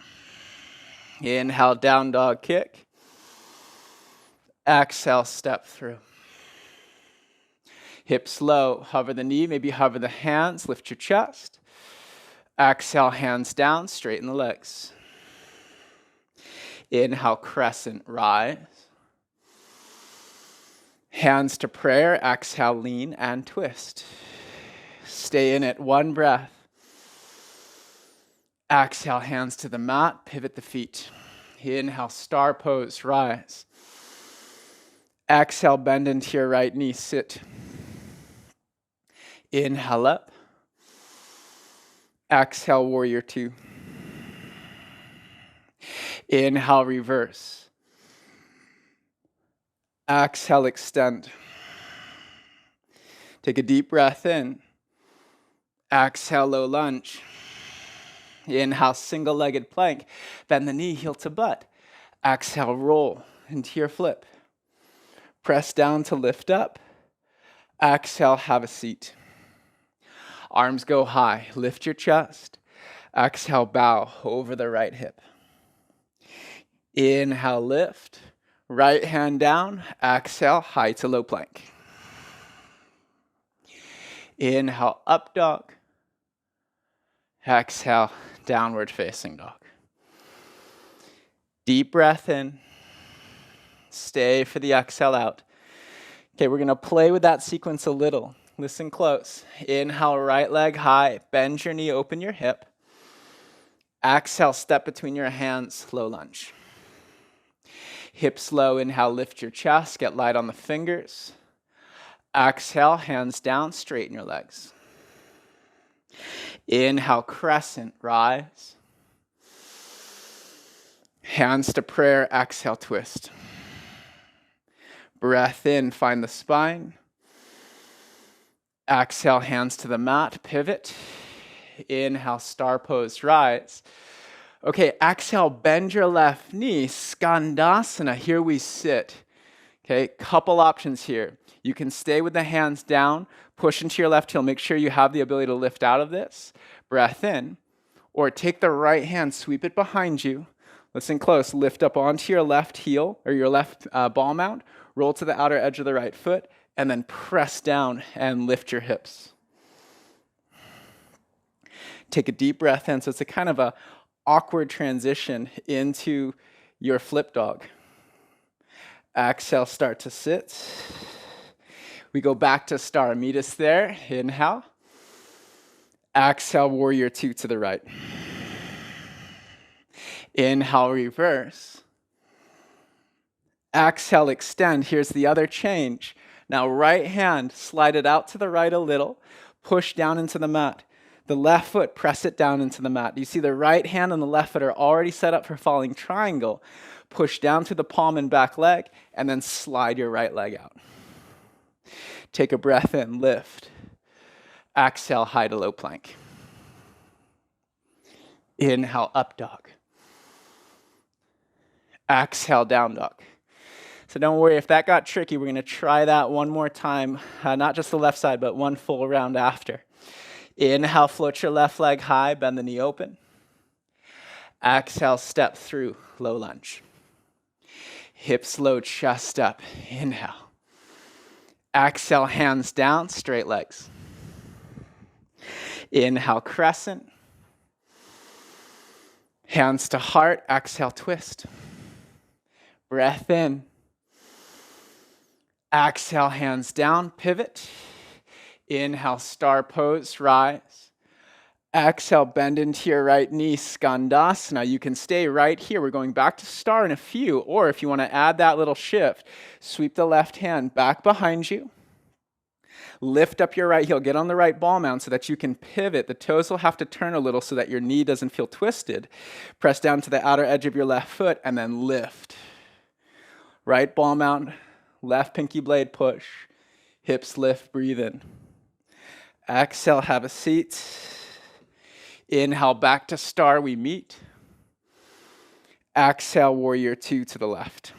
Speaker 1: Inhale, down dog kick. Exhale, step through. Hips low, hover the knee, maybe hover the hands, lift your chest. Exhale, hands down, straighten the legs. Inhale, crescent, rise. Hands to prayer, exhale, lean and twist. Stay in it, one breath. Exhale, hands to the mat, pivot the feet. Inhale, star pose, rise. Exhale, bend into your right knee, sit. Inhale up. Exhale, warrior two. Inhale, reverse. Exhale, extend. Take a deep breath in. Exhale, low lunge. Inhale, single-legged plank. Bend the knee, heel to butt. Exhale, roll into your flip. Press down to lift up. Exhale, have a seat. Arms go high. Lift your chest. Exhale, bow over the right hip. Inhale, lift. Right hand down. Exhale, high to low plank. Inhale, up dog. Exhale, downward facing dog. Deep breath in. Stay for the exhale out. Okay, we're going to play with that sequence a little. Listen close. Inhale, right leg high. Bend your knee, open your hip. Exhale, step between your hands, low lunge. Hips low, inhale, lift your chest, get light on the fingers. Exhale, hands down, straighten your legs. Inhale, crescent, rise. Hands to prayer, exhale, twist. Breath in, find the spine. Exhale, hands to the mat, pivot. Inhale, star pose, rise. Okay, exhale, bend your left knee, Skandasana. Here we sit. Okay, couple options here. You can stay with the hands down, push into your left heel, make sure you have the ability to lift out of this. Breath in. Or take the right hand, sweep it behind you. Listen close, lift up onto your left heel, or your left ball mount, roll to the outer edge of the right foot, and then press down and lift your hips. Take a deep breath in. So it's a kind of a awkward transition into your flip dog. Exhale, start to sit. We go back to star. Meet us there. Inhale. Exhale, warrior two to the right. Inhale, reverse. Exhale, extend. Here's the other change. Now, right hand, slide it out to the right a little. Push down into the mat. The left foot, press it down into the mat. You see the right hand and the left foot are already set up for falling triangle. Push down to the palm and back leg, and then slide your right leg out. Take a breath in, lift. Exhale, high to low plank. Inhale, up dog. Exhale, down dog. So don't worry, if that got tricky, we're going to try that one more time, not just the left side, but one full round after. Inhale, float your left leg high, bend the knee open. Exhale, step through, low lunge. Hips low, chest up. Inhale. Exhale, hands down, straight legs. Inhale, crescent. Hands to heart, exhale, twist. Breath in. Exhale, hands down, pivot. Inhale, star pose, rise. Exhale, bend into your right knee, Skandasana. You can stay right here. We're going back to star in a few, or if you want to add that little shift, sweep the left hand back behind you. Lift up your right heel. Get on the right ball mount so that you can pivot. The toes will have to turn a little so that your knee doesn't feel twisted. Press down to the outer edge of your left foot and then lift. Right ball mount, left pinky blade push. Hips lift, breathe in. Exhale, have a seat. Inhale, back to star, we meet. Exhale, warrior two to the left.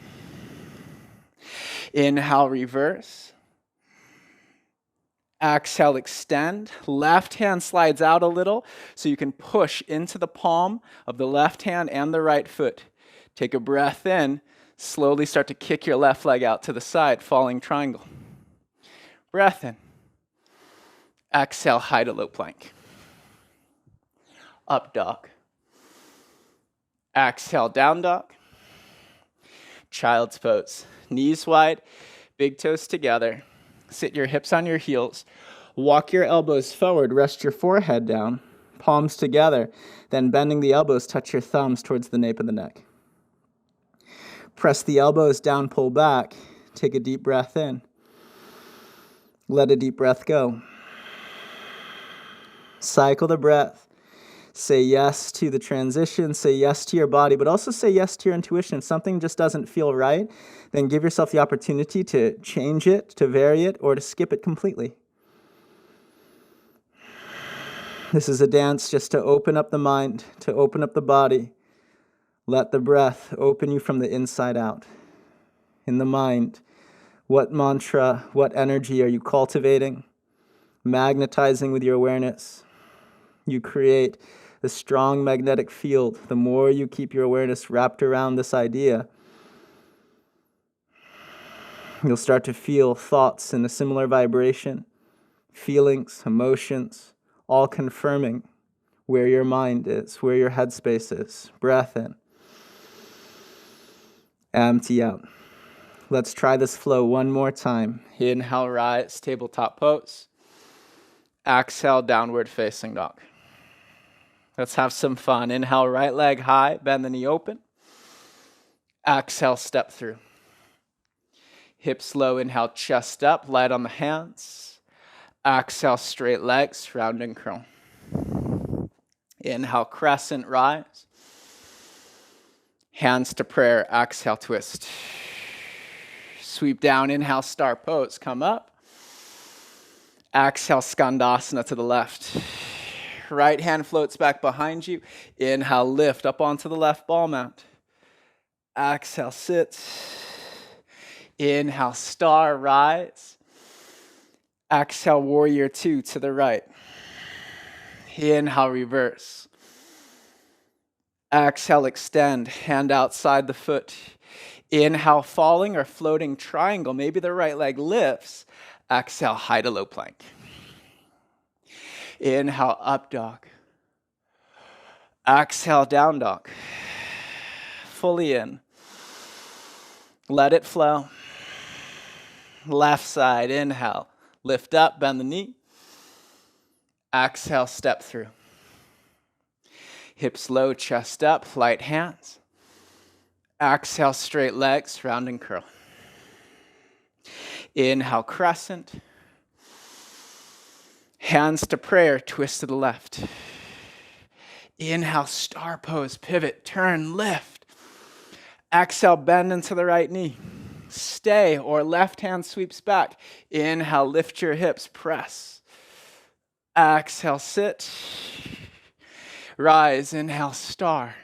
Speaker 1: Inhale, reverse. Exhale, extend. Left hand slides out a little so you can push into the palm of the left hand and the right foot. Take a breath in. Slowly start to kick your left leg out to the side, falling triangle. Breath in. Exhale, high to low plank. Up dog. Exhale, down dog. Child's pose. Knees wide, big toes together. Sit your hips on your heels. Walk your elbows forward, rest your forehead down, palms together. Then bending the elbows, touch your thumbs towards the nape of the neck. Press the elbows down, pull back. Take a deep breath in. Let a deep breath go. Cycle the breath. Say yes to the transition, say yes to your body, but also say yes to your intuition. If something just doesn't feel right, then give yourself the opportunity to change it, to vary it, or to skip it completely. This is a dance just to open up the mind, to open up the body. Let the breath open you from the inside out. In the mind, what mantra, what energy are you cultivating, magnetizing with your awareness? You create a strong magnetic field. The more you keep your awareness wrapped around this idea, you'll start to feel thoughts in a similar vibration, feelings, emotions, all confirming where your mind is, where your headspace is. Breath in. Empty out. Let's try this flow one more time. Inhale, rise, tabletop pose. Exhale, downward facing dog. Let's have some fun. Inhale, right leg high, bend the knee open. Exhale, step through. Hips low, inhale, chest up, light on the hands. Exhale, straight legs, round and curl. Inhale, crescent, rise. Hands to prayer, exhale, twist. Sweep down, inhale, star pose, come up. Exhale, Skandasana to the left. Right hand floats back behind you. Inhale, lift up onto the left ball mount. Exhale, sit. Inhale, star, rise. Exhale, warrior two to the right. Inhale, reverse. Exhale, extend, hand outside the foot. Inhale, falling or floating triangle. Maybe the right leg lifts. Exhale, high to low plank. Inhale, up dog. Exhale, down dog. Fully in. Let it flow. Left side, inhale. Lift up, bend the knee. Exhale, step through. Hips low, chest up, light hands. Exhale, straight legs, round and curl. Inhale, crescent. Hands to prayer, twist to the left. Inhale, star pose, pivot, turn, lift. Exhale, bend into the right knee. Stay, or left hand sweeps back. Inhale, lift your hips, press. Exhale, sit. Rise, inhale, star.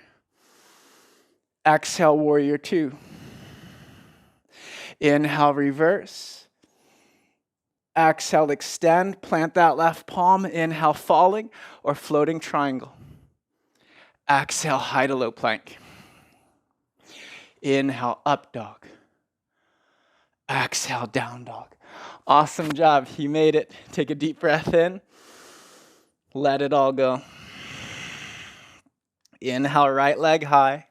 Speaker 1: Exhale, warrior two. Inhale, reverse. Exhale, extend, plant that left palm. Inhale, falling or floating triangle. Exhale, high to low plank. Inhale, up dog. Exhale, down dog. Awesome job. You made it. Take a deep breath in. Let it all go. Inhale, right leg high.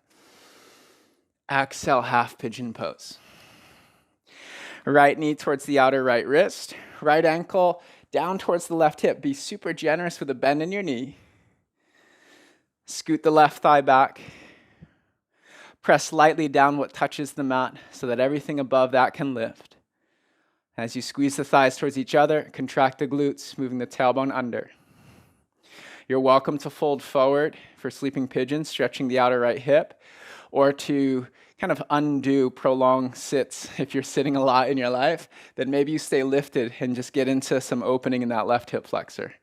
Speaker 1: Exhale, half pigeon pose. Right knee towards the outer right wrist. Right ankle down towards the left hip. Be super generous with a bend in your knee. Scoot the left thigh back. Press lightly down what touches the mat so that everything above that can lift. As you squeeze the thighs towards each other, contract the glutes, moving the tailbone under. You're welcome to fold forward for sleeping pigeon, stretching the outer right hip, or to kind of undo prolonged sits. If you're sitting a lot in your life, then maybe you stay lifted and just get into some opening in that left hip flexor.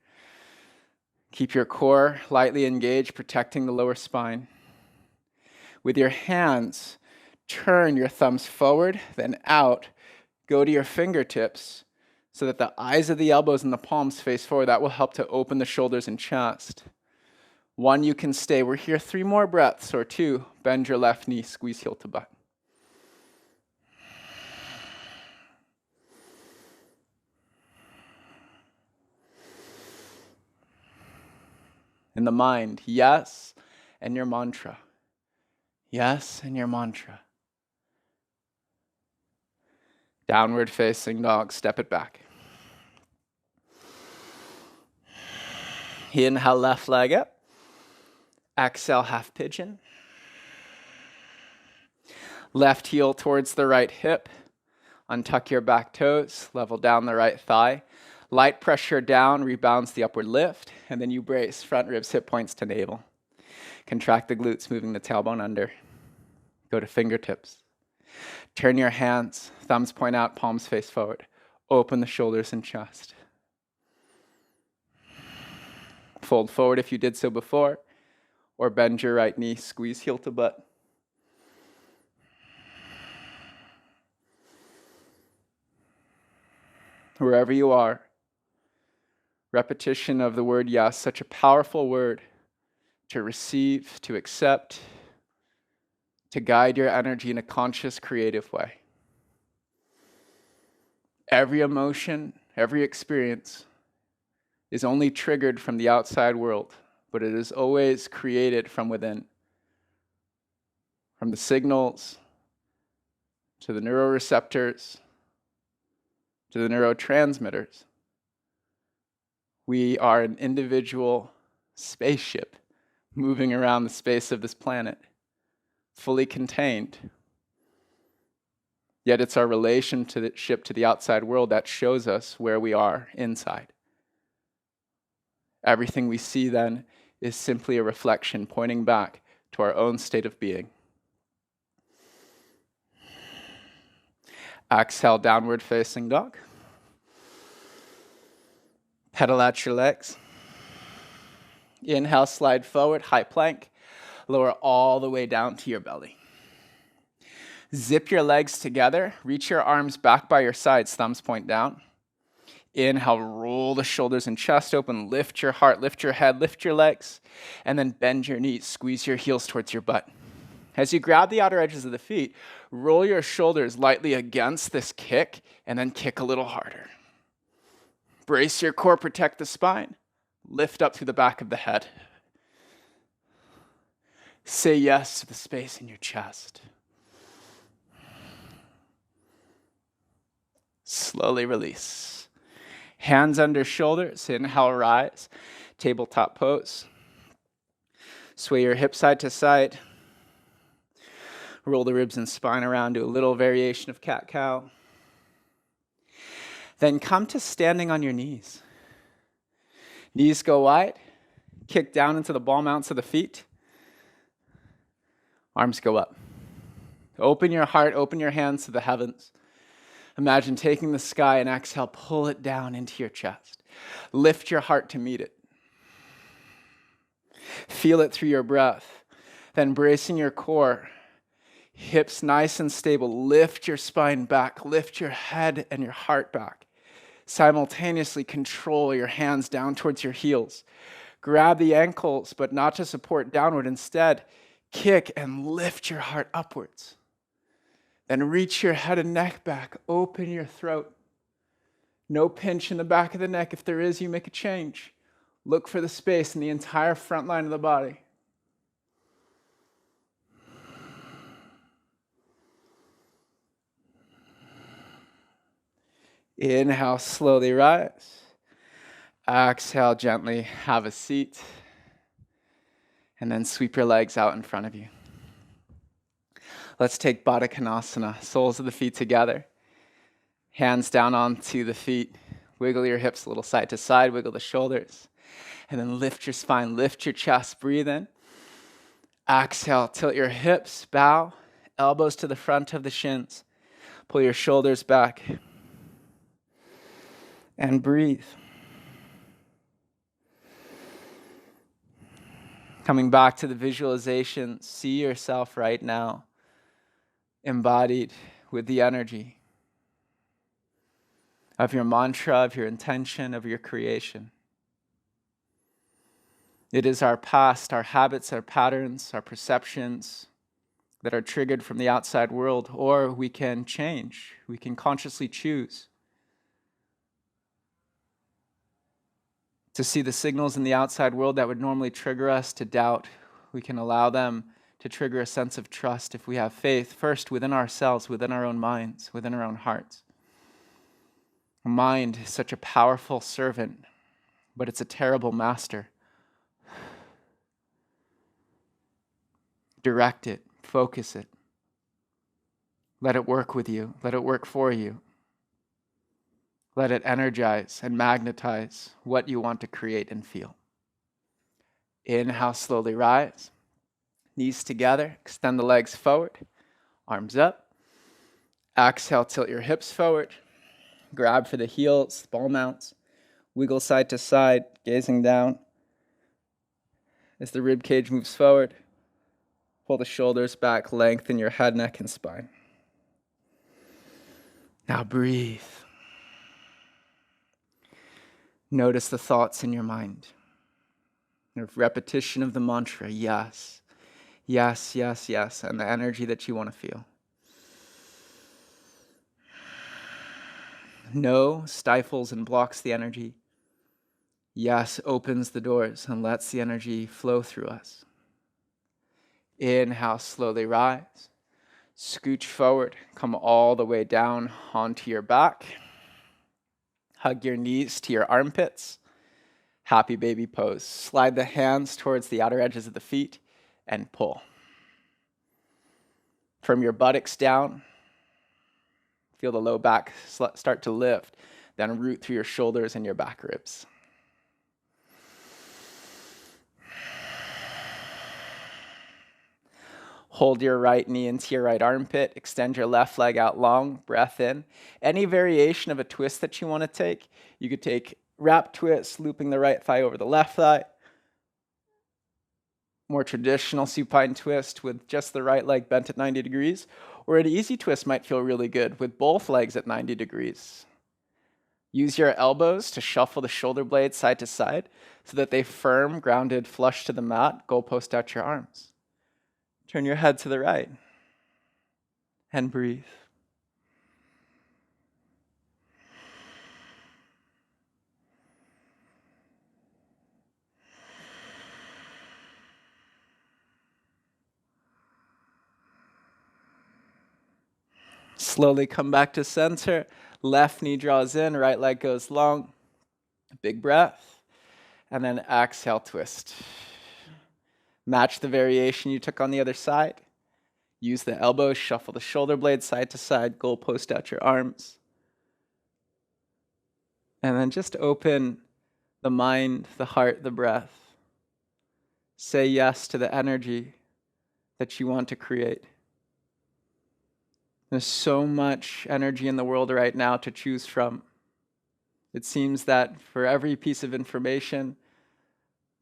Speaker 1: Keep your core lightly engaged, protecting the lower spine. With your hands, turn your thumbs forward, then out. Go to your fingertips so that the eyes of the elbows and the palms face forward. That will help to open the shoulders and chest. One, you can stay. We're here 3 more breaths, or 2. Bend your left knee, squeeze heel to butt. In the mind, yes, and your mantra. Yes, and your mantra. Downward facing dog, step it back. Inhale, left leg up. Exhale, half pigeon. Left heel towards the right hip. Untuck your back toes, level down the right thigh. Light pressure down rebounds the upward lift, and then you brace front ribs, hip points to navel. Contract the glutes, moving the tailbone under. Go to fingertips. Turn your hands, thumbs point out, palms face forward. Open the shoulders and chest. Fold forward if you did so before, or bend your right knee, squeeze heel to butt. Wherever you are, repetition of the word yes, such a powerful word to receive, to accept, to guide your energy in a conscious, creative way. Every emotion, every experience is only triggered from the outside world, but it is always created from within. From the signals, to the neuroreceptors, to the neurotransmitters. We are an individual spaceship moving around the space of this planet, fully contained. Yet it's our relationship to the outside world that shows us where we are inside. Everything we see then is simply a reflection pointing back to our own state of being. Exhale, downward facing dog. Pedal out your legs. Inhale, slide forward, high plank. Lower all the way down to your belly. Zip your legs together. Reach your arms back by your sides, thumbs point down. Inhale, roll the shoulders and chest open. Lift your heart, lift your head, lift your legs. And then bend your knees, squeeze your heels towards your butt. As you grab the outer edges of the feet, roll your shoulders lightly against this kick, and then kick a little harder. Brace your core, protect the spine. Lift up through the back of the head. Say yes to the space in your chest. Slowly release. Hands under shoulders, inhale, rise. Tabletop pose. Sway your hips side to side. Roll the ribs and spine around, do a little variation of cat-cow. Then come to standing on your knees. Knees go wide, kick down into the ball mounts of the feet. Arms go up. Open your heart, open your hands to the heavens. Imagine taking the sky and exhale, pull it down into your chest. Lift your heart to meet it. Feel it through your breath. Then bracing your core, hips nice and stable. Lift your spine back, lift your head and your heart back. Simultaneously control your hands down towards your heels. Grab the ankles, but not to support downward. Instead, kick and lift your heart upwards. Then reach your head and neck back. Open your throat. No pinch in the back of the neck. If there is, you make a change. Look for the space in the entire front line of the body. Inhale, slowly rise. Exhale, gently have a seat. And then sweep your legs out in front of you. Let's take Badakanasana, soles of the feet together. Hands down onto the feet. Wiggle your hips a little side to side, wiggle the shoulders. And then lift your spine, lift your chest, breathe in. Exhale, tilt your hips, bow, elbows to the front of the shins. Pull your shoulders back. And breathe. Coming back to the visualization, see yourself right now, embodied with the energy of your mantra, of your intention, of your creation. It is our past, our habits, our patterns, our perceptions that are triggered from the outside world, or we can change, we can consciously choose to see the signals in the outside world that would normally trigger us to doubt. We can allow them to trigger a sense of trust if we have faith, first within ourselves, within our own minds, within our own hearts. Mind is such a powerful servant, but it's a terrible master. Direct it, focus it. Let it work with you, let it work for you. Let it energize and magnetize what you want to create and feel. Inhale, slowly rise. Knees together, extend the legs forward, arms up. Exhale, tilt your hips forward. Grab for the heels, ball mounts. Wiggle side to side, gazing down. As the rib cage moves forward, pull the shoulders back, lengthen your head, neck, and spine. Now breathe. Notice the thoughts in your mind. The repetition of the mantra, yes, yes, yes, yes, and the energy that you want to feel. No stifles and blocks the energy. Yes opens the doors and lets the energy flow through us. Inhale, slowly rise. Scooch forward, come all the way down onto your back. Hug your knees to your armpits. Happy baby pose. Slide the hands towards the outer edges of the feet and pull. From your buttocks down, feel the low back start to lift, then root through your shoulders and your back ribs. Hold your right knee into your right armpit. Extend your left leg out long. Breath in. Any variation of a twist that you want to take, you could take wrap twist, looping the right thigh over the left thigh. More traditional supine twist with just the right leg bent at 90 degrees. Or an easy twist might feel really good with both legs at 90 degrees. Use your elbows to shuffle the shoulder blades side to side so that they firm, grounded, flush to the mat. Goalpost out your arms. Turn your head to the right and breathe. Slowly come back to center. Left knee draws in, right leg goes long. Big breath. And then exhale, twist. Match the variation you took on the other side. Use the elbows, shuffle the shoulder blades side to side, goalpost out your arms. And then just open the mind, the heart, the breath. Say yes to the energy that you want to create. There's so much energy in the world right now to choose from. It seems that for every piece of information,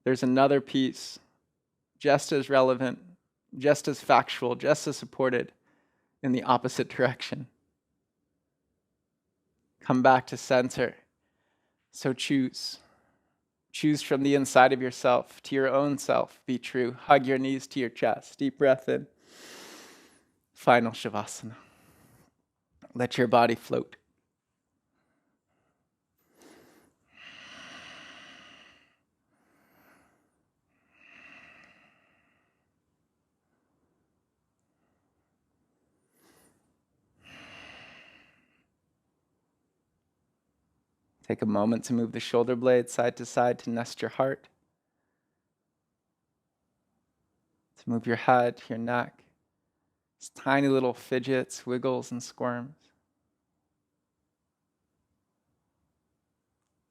Speaker 1: there's another piece just as relevant, just as factual, just as supported in the opposite direction. Come back to center. So choose. Choose from the inside of yourself to your own self. Be true. Hug your knees to your chest. Deep breath in. Final Shavasana. Let your body float. Take a moment to move the shoulder blades side to side to nest your heart. To move your head, your neck. It's tiny little fidgets, wiggles, and squirms.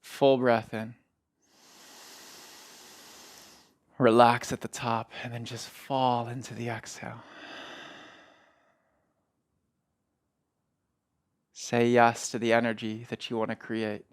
Speaker 1: Full breath in. Relax at the top and then just fall into the exhale. Say yes to the energy that you want to create.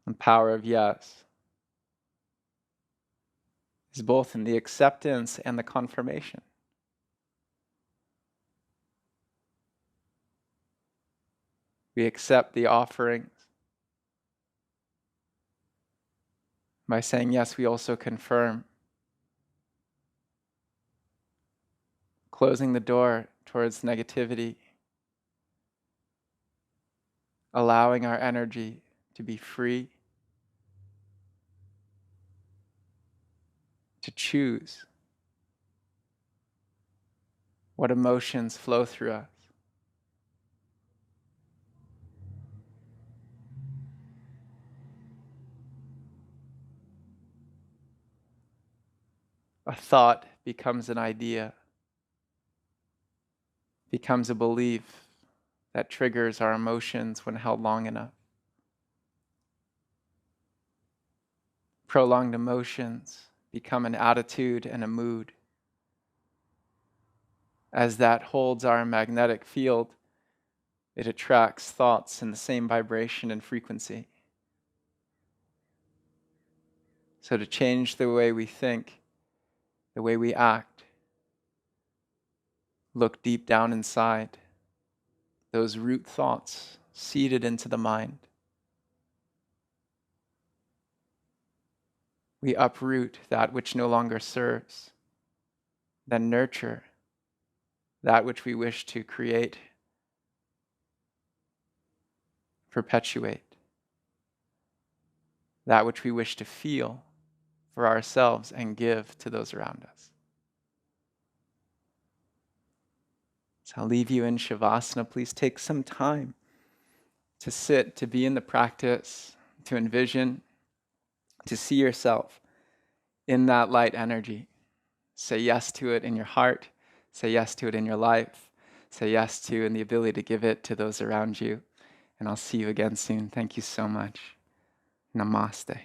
Speaker 1: The power of yes is both in the acceptance and the confirmation. We accept the offerings. By saying yes, we also confirm, closing the door towards negativity, allowing our energy to be free, to choose what emotions flow through us. A thought becomes an idea, becomes a belief that triggers our emotions when held long enough. Prolonged emotions become an attitude and a mood. As that holds our magnetic field, it attracts thoughts in the same vibration and frequency. So to change the way we think, the way we act, look deep down inside, those root thoughts seeded into the mind. We uproot that which no longer serves, then nurture that which we wish to create, perpetuate, that which we wish to feel for ourselves and give to those around us. So I'll leave you in Shavasana. Please take some time to sit, to be in the practice, to envision, to see yourself in that light energy. Say yes to it in your heart. Say yes to it in your life. Say yes to and the ability to give it to those around you. And I'll see you again soon. Thank you so much. Namaste.